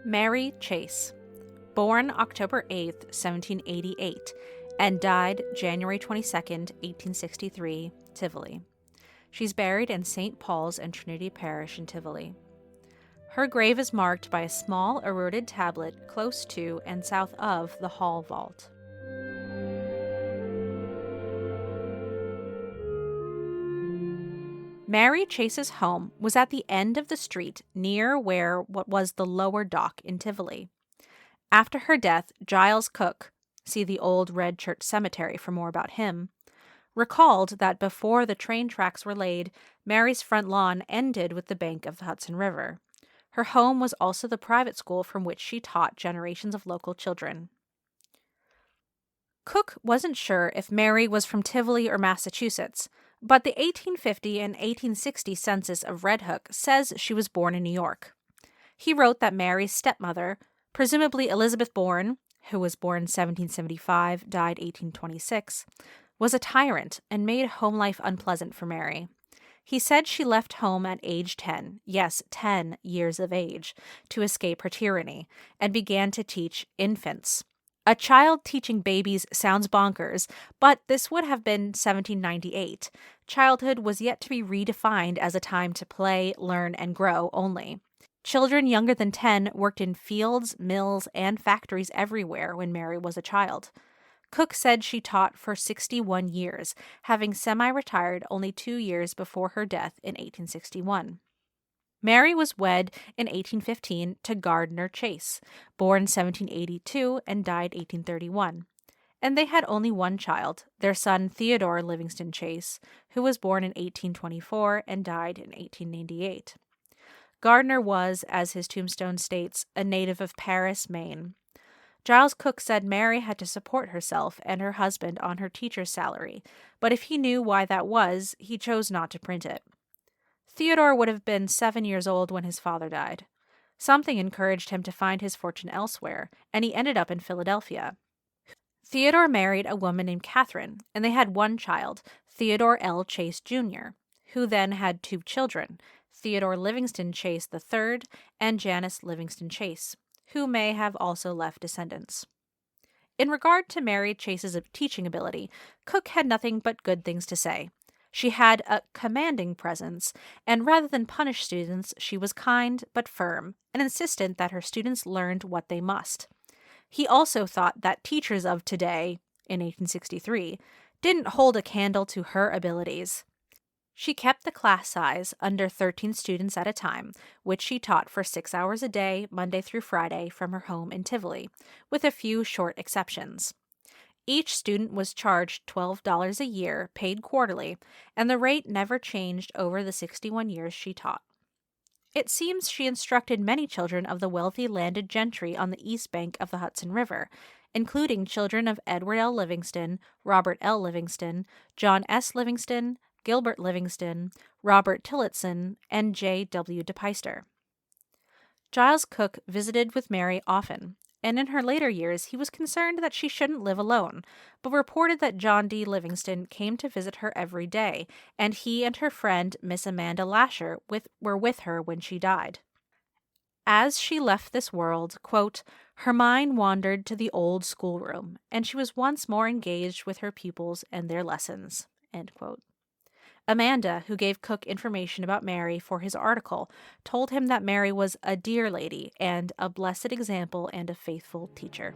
Mary Chase, born October 8, 1788, and died January 22nd, 1863, Tivoli. She's buried in St. Paul's and Trinity Parish in Tivoli. Her grave is marked by a small eroded tablet close to and south of the hall vault. Mary Chase's home was at the end of the street near where what was the lower dock in Tivoli. After her death, Giles Cook, see the old Red Church Cemetery for more about him, recalled that before the train tracks were laid, Mary's front lawn ended with the bank of the Hudson River. Her home was also the private school from which she taught generations of local children. Cook wasn't sure if Mary was from Tivoli or Massachusetts, but the 1850 and 1860 census of Red Hook says she was born in New York. He wrote that Mary's stepmother, presumably Elizabeth Bourne, who was born 1775, died 1826, was a tyrant and made home life unpleasant for Mary. He said she left home at age 10, yes, 10 years of age, to escape her tyranny, and began to teach infants. A child teaching babies sounds bonkers, but this would have been 1798. Childhood was yet to be redefined as a time to play, learn, and grow only. Children younger than 10 worked in fields, mills, and factories everywhere when Mary was a child. Cook said she taught for 61 years, having semi-retired only 2 years before her death in 1861. Mary was wed in 1815 to Gardner Chase, born 1782 and died 1831, and they had only one child, their son Theodore Livingston Chase, who was born in 1824 and died in 1898. Gardner was, as his tombstone states, a native of Paris, Maine. Giles Cook said Mary had to support herself and her husband on her teacher's salary, but if he knew why that was, he chose not to print it. Theodore would have been 7 years old when his father died. Something encouraged him to find his fortune elsewhere, and he ended up in Philadelphia. Theodore married a woman named Catherine, and they had one child, Theodore L. Chase, Jr., who then had 2 children, Theodore Livingston Chase III and Janice Livingston Chase, who may have also left descendants. In regard to Mary Chase's teaching ability, Cook had nothing but good things to say. She had a commanding presence, and rather than punish students, she was kind but firm and insistent that her students learned what they must. He also thought that teachers of today, in 1863, didn't hold a candle to her abilities. She kept the class size under 13 students at a time, which she taught for 6 hours a day, Monday through Friday, from her home in Tivoli, with a few short exceptions. Each student was charged $12 a year, paid quarterly, and the rate never changed over the 61 years she taught. It seems she instructed many children of the wealthy landed gentry on the east bank of the Hudson River, including children of Edward L. Livingston, Robert L. Livingston, John S. Livingston, Gilbert Livingston, Robert Tillotson, and J. W. DePeyster. Giles Cook visited with Mary often, and in her later years he was concerned that she shouldn't live alone, but reported that John D. Livingston came to visit her every day, and he and her friend Miss Amanda Lasher were with her when she died. As she left this world, quote, her mind wandered to the old schoolroom, and she was once more engaged with her pupils and their lessons, end quote. Amanda, who gave Cook information about Mary for his article, told him that Mary was a dear lady and a blessed example and a faithful teacher.